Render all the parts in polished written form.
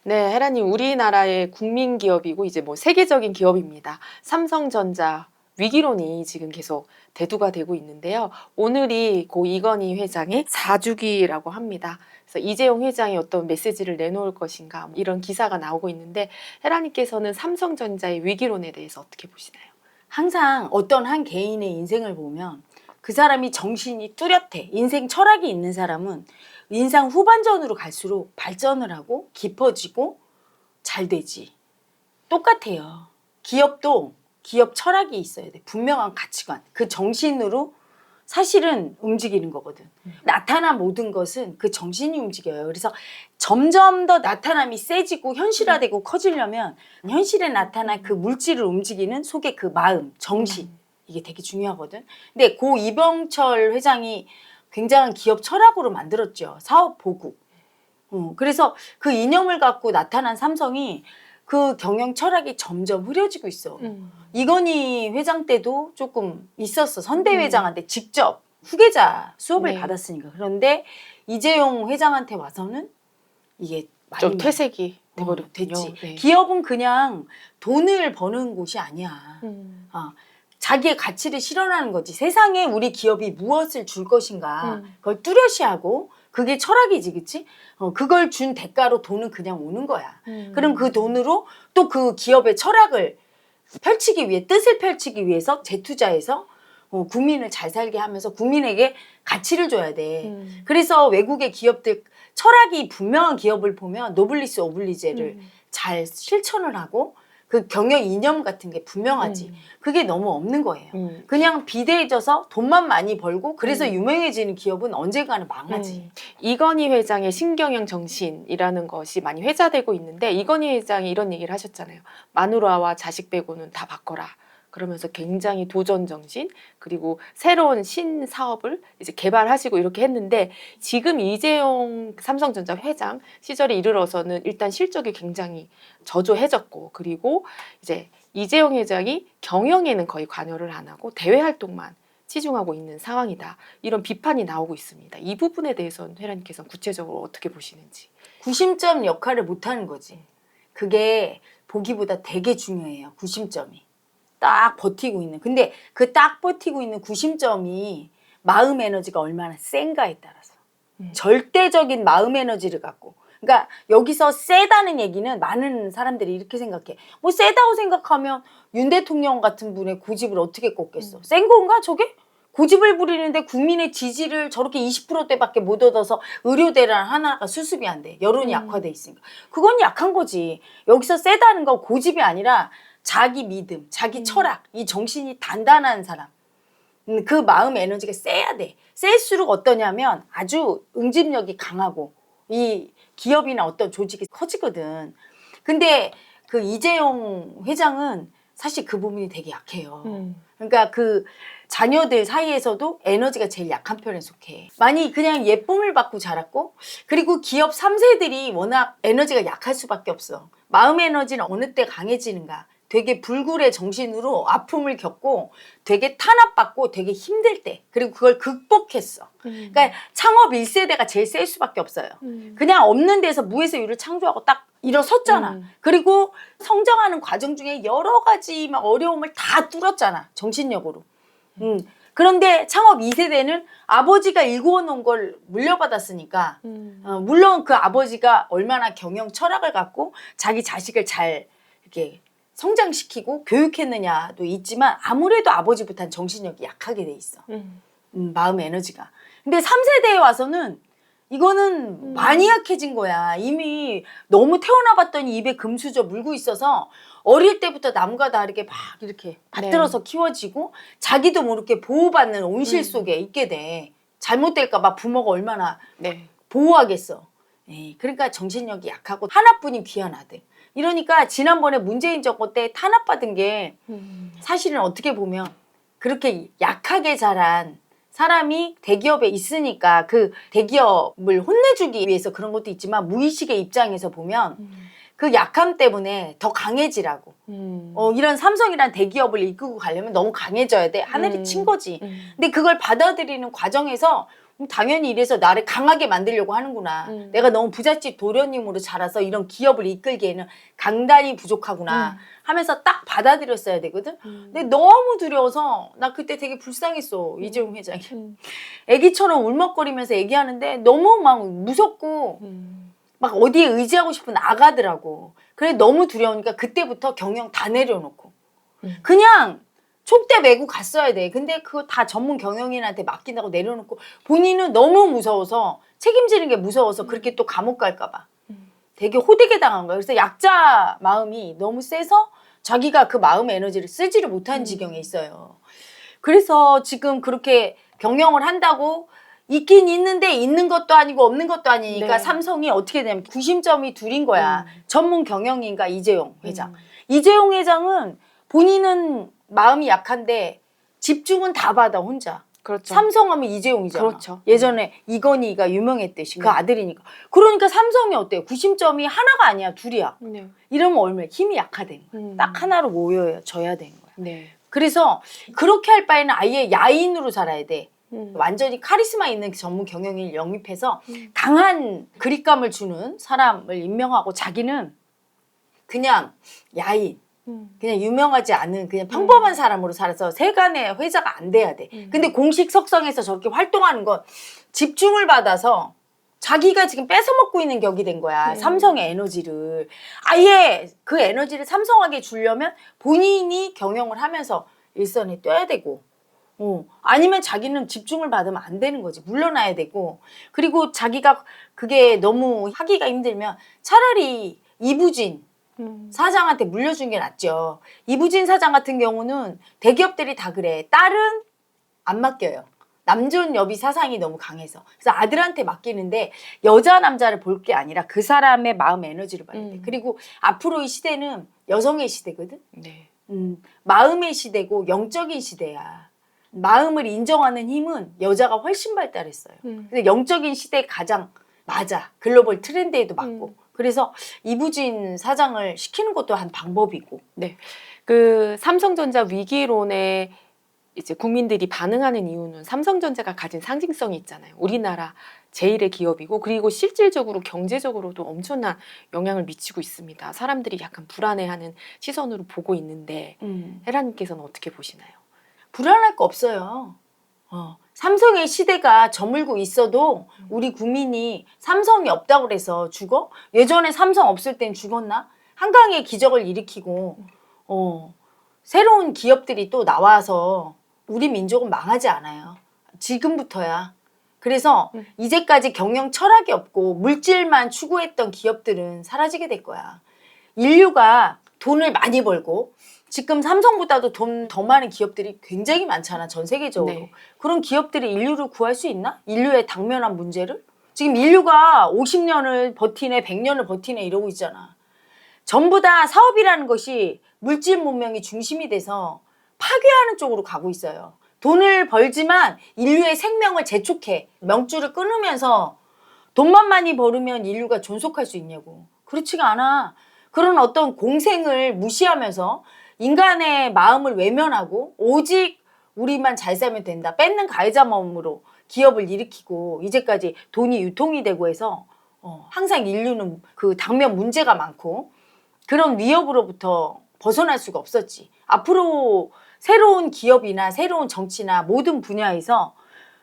네, 헤라님, 우리나라의 국민 기업이고 이제 뭐 세계적인 기업입니다. 삼성전자 위기론이 지금 계속 대두가 되고 있는데요. 오늘이 고 이건희 회장의 4주기라고 합니다. 그래서 이재용 회장이 어떤 메시지를 내놓을 것인가 이런 기사가 나오고 있는데 헤라님께서는 삼성전자의 위기론에 대해서 어떻게 보시나요? 항상 어떤 한 개인의 인생을 보면 그 사람이 정신이 뚜렷해, 인생 철학이 있는 사람은 인생 후반전으로 갈수록 발전을 하고 깊어지고 잘 되지. 똑같아요. 기업도 기업 철학이 있어야 돼. 분명한 가치관. 그 정신으로 사실은 움직이는 거거든. 나타난 모든 것은 그 정신이 움직여요. 그래서 점점 더 나타남이 세지고 현실화되고 커지려면 현실에 나타난 그 물질을 움직이는 속의 그 마음, 정신, 이게 되게 중요하거든. 근데 고 이병철 회장이 굉장한 기업 철학으로 만들었죠. 사업 보국. 그래서 그 이념을 갖고 나타난 삼성이 그 경영 철학이 점점 흐려지고 있어. 이건희 회장 때도 조금 있었어. 선대 회장한테 직접 후계자 수업을 네. 받았으니까. 그런데 이재용 회장한테 와서는 이게 좀 많이 퇴색이 돼버렸군요. 됐지. 네. 기업은 그냥 돈을 버는 곳이 아니야. 자기의 가치를 실현하는 거지. 세상에 우리 기업이 무엇을 줄 것인가 그걸 뚜렷이 하고 그게 철학이지, 그치? 그걸 준 대가로 돈은 그냥 오는 거야. 그럼 그 돈으로 또 그 기업의 철학을 펼치기 위해, 뜻을 펼치기 위해서 재투자해서 국민을 잘 살게 하면서 국민에게 가치를 줘야 돼. 그래서 외국의 기업들 철학이 분명한 기업을 보면 노블리스 오블리제를 잘 실천을 하고 그 경영 이념 같은 게 분명하지. 그게 너무 없는 거예요. 그냥 비대해져서 돈만 많이 벌고 그래서 유명해지는 기업은 언젠가는 망하지. 이건희 회장의 신경영 정신이라는 것이 많이 회자되고 있는데 이건희 회장이 이런 얘기를 하셨잖아요. 마누라와 자식 빼고는 다 바꿔라. 그러면서 굉장히 도전 정신 그리고 새로운 신사업을 이제 개발하시고 이렇게 했는데 지금 이재용 삼성전자 회장 시절에 이르러서는 일단 실적이 굉장히 저조해졌고 그리고 이제 이재용 회장이 경영에는 거의 관여를 안 하고 대외 활동만 치중하고 있는 상황이다. 이런 비판이 나오고 있습니다. 이 부분에 대해서는 회장님께서는 구체적으로 어떻게 보시는지. 구심점 역할을 못하는 거지. 그게 보기보다 되게 중요해요. 구심점이. 딱 버티고 있는. 근데 그 딱 버티고 있는 구심점이 마음 에너지가 얼마나 센가에 따라서. 절대적인 마음 에너지를 갖고. 그러니까 여기서 세다는 얘기는 많은 사람들이 이렇게 생각해. 뭐 세다고 생각하면 윤 대통령 같은 분의 고집을 어떻게 꺾겠어. 센 건가 저게? 고집을 부리는데 국민의 지지를 저렇게 20%대밖에 못 얻어서 의료대란 하나가 수습이 안 돼. 여론이 약화돼 있으니까. 그건 약한 거지. 여기서 세다는 건 고집이 아니라 자기 믿음, 자기 철학, 이 정신이 단단한 사람. 그 마음 에너지가 세야 돼. 셀수록 어떠냐면 아주 응집력이 강하고 이 기업이나 어떤 조직이 커지거든. 근데 그 이재용 회장은 사실 그 부분이 되게 약해요. 그러니까 그 자녀들 사이에서도 에너지가 제일 약한 편에 속해. 많이 그냥 예쁨을 받고 자랐고 그리고 기업 3세들이 워낙 에너지가 약할 수밖에 없어. 마음 에너지는 어느 때 강해지는가. 되게 불굴의 정신으로 아픔을 겪고 되게 탄압받고 되게 힘들 때 그리고 그걸 극복했어. 그러니까 창업 1세대가 제일 셀 수밖에 없어요. 그냥 없는 데서 무에서 유를 창조하고 딱 일어섰잖아. 그리고 성장하는 과정 중에 여러 가지 막 어려움을 다 뚫었잖아. 정신력으로. 그런데 창업 2세대는 아버지가 일구어 놓은 걸 물려받았으니까 물론 그 아버지가 얼마나 경영 철학을 갖고 자기 자식을 잘 이렇게 성장시키고 교육했느냐도 있지만 아무래도 아버지부터는 정신력이 약하게 돼 있어. 마음 에너지가. 근데 3세대에 와서는 이거는 많이 약해진 거야. 이미 너무 태어나 봤더니 입에 금수저 물고 있어서 어릴 때부터 남과 다르게 막 이렇게 받들어서 키워지고 자기도 모르게 보호받는 온실 속에 있게 돼. 잘못될까 봐 부모가 얼마나 보호하겠어. 그러니까 정신력이 약하고 하나뿐인 귀한 아들. 이러니까 지난번에 문재인 정권 때 탄압받은 게 사실은 어떻게 보면 그렇게 약하게 자란 사람이 대기업에 있으니까 그 대기업을 혼내주기 위해서 그런 것도 있지만 무의식의 입장에서 보면 그 약함 때문에 더 강해지라고. 이런 삼성이란 대기업을 이끌고 가려면 너무 강해져야 돼. 하늘이 친 거지. 근데 그걸 받아들이는 과정에서 그럼 당연히 이래서 나를 강하게 만들려고 하는구나. 내가 너무 부잣집 도련님으로 자라서 이런 기업을 이끌기에는 강단이 부족하구나 하면서 딱 받아들였어야 되거든. 근데 너무 두려워서 나 그때 되게 불쌍했어. 이재용 회장이. 애기처럼 울먹거리면서 얘기하는데 너무 막 무섭고 막 어디에 의지하고 싶은 아가더라고. 그래 너무 두려우니까 그때부터 경영 다 내려놓고 그냥 촉대 메고 갔어야 돼. 근데 그거 다 전문 경영인한테 맡긴다고 내려놓고 본인은 너무 무서워서 책임지는 게 무서워서 그렇게 또 감옥 갈까 봐 되게 호되게 당한 거야. 그래서 약자 마음이 너무 세서 자기가 그 마음의 에너지를 쓰지를 못한 지경에 있어요. 그래서 지금 그렇게 경영을 한다고 있긴 있는데 있는 것도 아니고 없는 것도 아니니까 네. 삼성이 어떻게 되냐면 구심점이 둘인 거야. 전문 경영인과 이재용 회장. 이재용 회장은 본인은 마음이 약한데 집중은 다 받아 혼자. 그렇죠. 삼성하면 이재용이잖아. 그렇죠. 예전에 이건희가 유명했듯이 그 네. 아들이니까. 그러니까 삼성이 어때요? 구심점이 하나가 아니야 둘이야. 네. 이러면 얼마나 힘이 약화된 거야. 딱 하나로 모여져야 되는 거야. 네. 그래서 그렇게 할 바에는 아예 야인으로 살아야 돼. 완전히 카리스마 있는 전문 경영인을 영입해서 강한 그립감을 주는 사람을 임명하고 자기는 그냥 야인, 그냥 유명하지 않은 그냥 평범한 사람으로 살아서 세간의 회자가 안 돼야 돼. 근데 공식 석상에서 저렇게 활동하는 건 집중을 받아서 자기가 지금 뺏어먹고 있는 격이 된 거야. 삼성의 에너지를. 아예 그 에너지를 삼성에게 주려면 본인이 경영을 하면서 일선에 뛰어야 되고 아니면 자기는 집중을 받으면 안 되는 거지. 물러나야 되고. 그리고 자기가 그게 너무 하기가 힘들면 차라리 이부진 사장한테 물려준 게 낫죠. 이부진 사장 같은 경우는 대기업들이 다 그래. 딸은 안 맡겨요. 남존 여비 사상이 너무 강해서. 그래서 아들한테 맡기는데 여자 남자를 볼 게 아니라 그 사람의 마음 에너지를 봐야 돼. 그리고 앞으로 이 시대는 여성의 시대거든. 네. 마음의 시대고 영적인 시대야. 마음을 인정하는 힘은 여자가 훨씬 발달했어요. 근데 영적인 시대에 가장 맞아. 글로벌 트렌드에도 맞고. 그래서 이부진 사장을 시키는 것도 한 방법이고. 네. 그 삼성전자 위기론에 이제 국민들이 반응하는 이유는 삼성전자가 가진 상징성이 있잖아요. 우리나라 제일의 기업이고 그리고 실질적으로 경제적으로도 엄청난 영향을 미치고 있습니다. 사람들이 약간 불안해하는 시선으로 보고 있는데 헤라님께서는 어떻게 보시나요? 불안할 거 없어요. 삼성의 시대가 저물고 있어도 우리 국민이 삼성이 없다고 그래서 죽어? 예전에 삼성 없을 땐 죽었나? 한강의 기적을 일으키고 새로운 기업들이 또 나와서 우리 민족은 망하지 않아요. 지금부터야. 그래서 이제까지 경영 철학이 없고 물질만 추구했던 기업들은 사라지게 될 거야. 인류가 돈을 많이 벌고 지금 삼성보다도 돈 더 많은 기업들이 굉장히 많잖아. 전 세계적으로. 네. 그런 기업들이 인류를 구할 수 있나? 인류의 당면한 문제를? 지금 인류가 50년을 버티네 100년을 버티네 이러고 있잖아. 전부 다 사업이라는 것이 물질 문명이 중심이 돼서 파괴하는 쪽으로 가고 있어요. 돈을 벌지만 인류의 생명을 재촉해. 명줄을 끊으면서 돈만 많이 벌으면 인류가 존속할 수 있냐고. 그렇지가 않아. 그런 어떤 공생을 무시하면서 인간의 마음을 외면하고 오직 우리만 잘 살면 된다. 뺏는 가해자 마음으로 기업을 일으키고 이제까지 돈이 유통이 되고 해서 항상 인류는 그 당면 문제가 많고 그런 위협으로부터 벗어날 수가 없었지. 앞으로 새로운 기업이나 새로운 정치나 모든 분야에서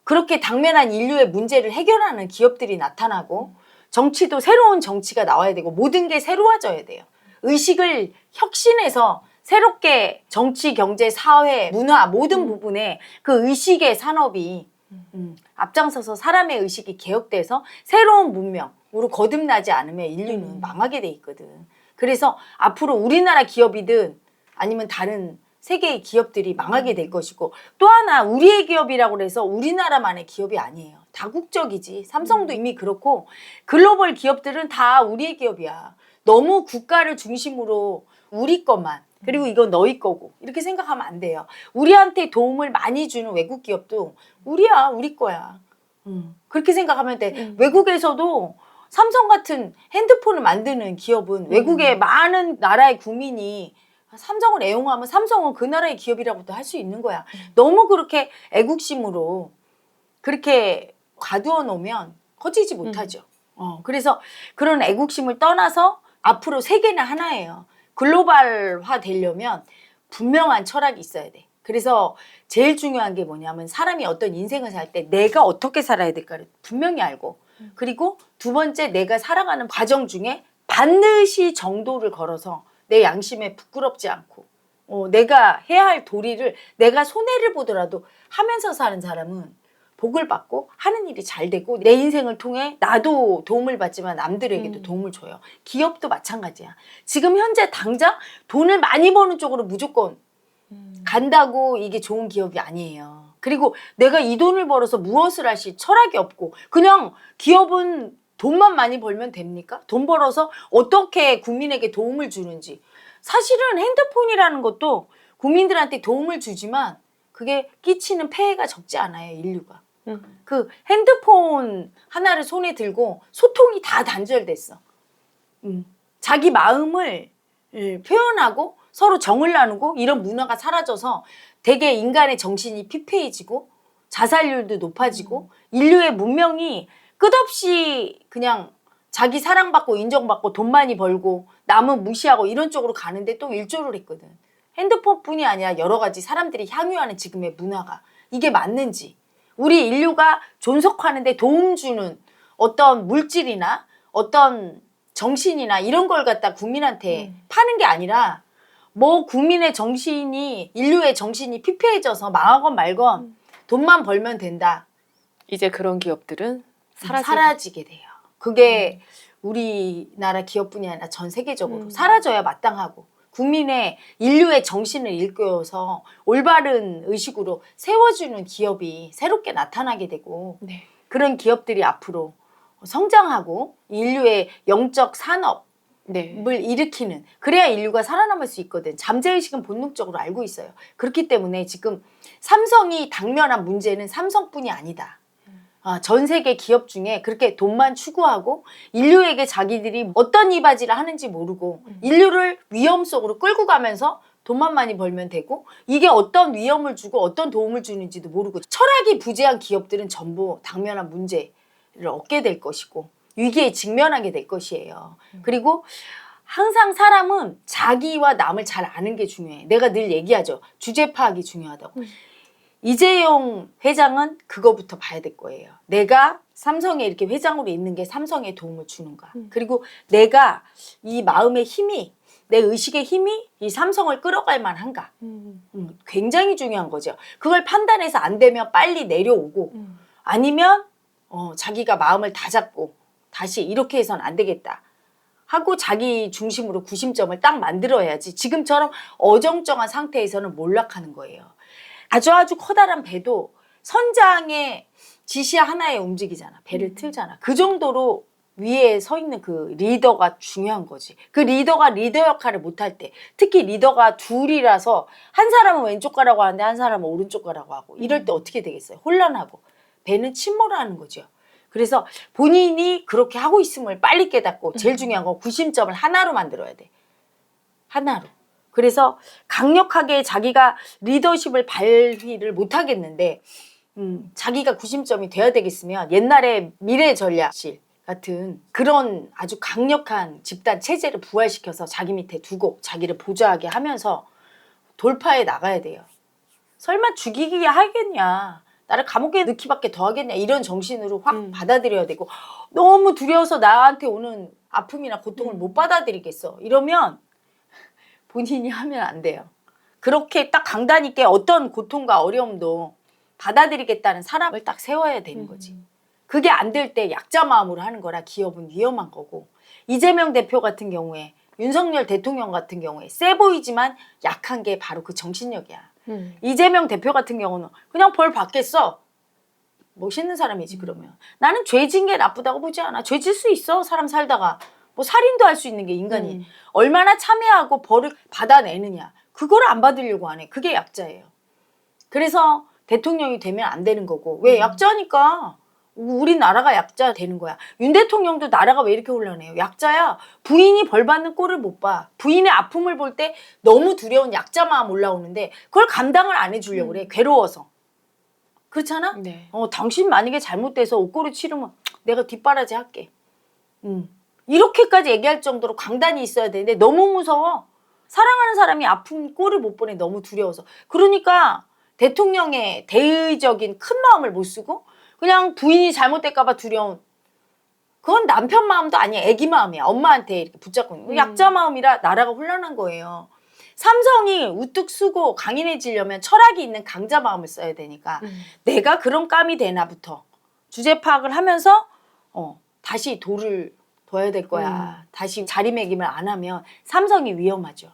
그렇게 당면한 인류의 문제를 해결하는 기업들이 나타나고 정치도 새로운 정치가 나와야 되고 모든 게 새로워져야 돼요. 의식을 혁신해서 새롭게 정치, 경제, 사회, 문화 모든 부분에 그 의식의 산업이 앞장서서 사람의 의식이 개혁돼서 새로운 문명으로 거듭나지 않으면 인류는 망하게 돼 있거든. 그래서 앞으로 우리나라 기업이든 아니면 다른 세계의 기업들이 망하게 될 것이고 또 하나 우리의 기업이라고 해서 우리나라만의 기업이 아니에요. 다국적이지. 삼성도 이미 그렇고 글로벌 기업들은 다 우리의 기업이야. 너무 국가를 중심으로 우리 것만 그리고 이건 너희 거고 이렇게 생각하면 안 돼요. 우리한테 도움을 많이 주는 외국 기업도 우리야 우리 거야. 그렇게 생각하면 돼. 외국에서도 삼성 같은 핸드폰을 만드는 기업은 외국의 많은 나라의 국민이 삼성을 애용하면 삼성은 그 나라의 기업이라고도 할 수 있는 거야. 너무 그렇게 애국심으로 그렇게 가두어 놓으면 커지지 못하죠. 그래서 그런 애국심을 떠나서 앞으로 세계는 하나예요. 글로벌화 되려면 분명한 철학이 있어야 돼. 그래서 제일 중요한 게 뭐냐면 사람이 어떤 인생을 살 때 내가 어떻게 살아야 될까를 분명히 알고, 그리고 두 번째, 내가 살아가는 과정 중에 반드시 정도를 걸어서 내 양심에 부끄럽지 않고 내가 해야 할 도리를 내가 손해를 보더라도 하면서 사는 사람은 복을 받고 하는 일이 잘 되고 내 인생을 통해 나도 도움을 받지만 남들에게도 도움을 줘요. 기업도 마찬가지야. 지금 현재 당장 돈을 많이 버는 쪽으로 무조건 간다고 이게 좋은 기업이 아니에요. 그리고 내가 이 돈을 벌어서 무엇을 하실 철학이 없고 그냥 기업은 돈만 많이 벌면 됩니까? 돈 벌어서 어떻게 국민에게 도움을 주는지. 사실은 핸드폰이라는 것도 국민들한테 도움을 주지만 그게 끼치는 폐해가 적지 않아요, 인류가. 그 핸드폰 하나를 손에 들고 소통이 다 단절됐어. 자기 마음을 표현하고 서로 정을 나누고 이런 문화가 사라져서 되게 인간의 정신이 피폐해지고 자살률도 높아지고 인류의 문명이 끝없이 그냥 자기 사랑받고 인정받고 돈 많이 벌고 남은 무시하고 이런 쪽으로 가는데 또 일조를 했거든. 핸드폰뿐이 아니라 여러 가지 사람들이 향유하는 지금의 문화가 이게 맞는지, 우리 인류가 존속하는데 도움 주는 어떤 물질이나 어떤 정신이나 이런 걸 갖다 국민한테 파는 게 아니라 뭐 국민의 정신이, 인류의 정신이 피폐해져서 망하건 말건 돈만 벌면 된다. 이제 그런 기업들은 사라지게 돼요. 그게 우리나라 기업뿐이 아니라 전 세계적으로 사라져야 마땅하고 국민의, 인류의 정신을 일깨워서 올바른 의식으로 세워주는 기업이 새롭게 나타나게 되고 네. 그런 기업들이 앞으로 성장하고 인류의 영적 산업을 네. 일으키는, 그래야 인류가 살아남을 수 있거든. 잠재의식은 본능적으로 알고 있어요. 그렇기 때문에 지금 삼성이 당면한 문제는 삼성뿐이 아니다. 전 세계 기업 중에 그렇게 돈만 추구하고 인류에게 자기들이 어떤 이바지를 하는지 모르고 인류를 위험 속으로 끌고 가면서 돈만 많이 벌면 되고 이게 어떤 위험을 주고 어떤 도움을 주는지도 모르고 철학이 부재한 기업들은 전부 당면한 문제를 얻게 될 것이고 위기에 직면하게 될 것이에요. 그리고 항상 사람은 자기와 남을 잘 아는 게 중요해. 내가 늘 얘기하죠. 주제 파악이 중요하다고. 이재용 회장은 그거부터 봐야 될 거예요. 내가 삼성에 이렇게 회장으로 있는 게 삼성에 도움을 주는가. 그리고 내가 이 마음의 힘이, 내 의식의 힘이 이 삼성을 끌어갈 만한가. 굉장히 중요한 거죠. 그걸 판단해서 안 되면 빨리 내려오고 아니면 자기가 마음을 다잡고 다시 이렇게 해서는 안 되겠다 하고 자기 중심으로 구심점을 딱 만들어야지 지금처럼 어정쩡한 상태에서는 몰락하는 거예요. 아주 커다란 배도 선장의 지시 하나에 움직이잖아. 배를 틀잖아. 그 정도로 위에 서 있는 그 리더가 중요한 거지. 그 리더가 리더 역할을 못할 때, 특히 리더가 둘이라서 한 사람은 왼쪽 가라고 하는데 한 사람은 오른쪽 가라고 하고 이럴 때 어떻게 되겠어요? 혼란하고 배는 침몰하는 거죠. 그래서 본인이 그렇게 하고 있음을 빨리 깨닫고 제일 중요한 건 구심점을 하나로 만들어야 돼. 하나로. 그래서 강력하게 자기가 리더십을 발휘를 못 하겠는데 자기가 구심점이 돼야 되겠으면 옛날에 미래전략실 같은 그런 아주 강력한 집단 체제를 부활시켜서 자기 밑에 두고 자기를 보좌하게 하면서 돌파해 나가야 돼요. 설마 죽이게 하겠냐, 나를 감옥에 넣기밖에 더 하겠냐, 이런 정신으로 확 받아들여야 되고, 너무 두려워서 나한테 오는 아픔이나 고통을 못 받아들이겠어 이러면 본인이 하면 안 돼요. 그렇게 딱 강단 있게 어떤 고통과 어려움도 받아들이겠다는 사람을 딱 세워야 되는 거지. 그게 안 될 때 약자 마음으로 하는 거라 기업은 위험한 거고, 이재명 대표 같은 경우에, 윤석열 대통령 같은 경우에 세 보이지만 약한 게 바로 그 정신력이야. 이재명 대표 같은 경우는 그냥 벌 받겠어. 멋있는 사람이지. 그러면 나는 죄진 게 나쁘다고 보지 않아. 죄질 수 있어, 사람 살다가. 뭐 살인도 할 수 있는 게 인간이 얼마나 참여하고 벌을 받아내느냐, 그걸 안 받으려고 하네. 그게 약자예요. 그래서 대통령이 되면 안 되는 거고. 왜? 약자니까. 우리나라가 약자 되는 거야. 윤 대통령도 나라가 왜 이렇게 혼란해요? 약자야. 부인이 벌 받는 꼴을 못 봐. 부인의 아픔을 볼 때 너무 두려운 약자 마음 올라오는데 그걸 감당을 안 해주려고 그래. 괴로워서. 그렇잖아? 네. 당신 만약에 잘못돼서 옷걸이 치르면 내가 뒷바라지 할게. 이렇게까지 얘기할 정도로 강단이 있어야 되는데 너무 무서워. 사랑하는 사람이 아픈 꼴을 못 보내 너무 두려워서. 그러니까 대통령의 대의적인 큰 마음을 못 쓰고 그냥 부인이 잘못될까 봐 두려운 그건 남편 마음도 아니야. 애기 마음이야. 엄마한테 이렇게 붙잡고 있는 약자 마음이라 나라가 혼란한 거예요. 삼성이 우뚝 서고 강인해지려면 철학이 있는 강자 마음을 써야 되니까 내가 그런 깜이 되나부터 주제 파악을 하면서 다시 돌을 둬야 될 거야. 다시 자리매김을 안 하면 삼성이 위험하죠.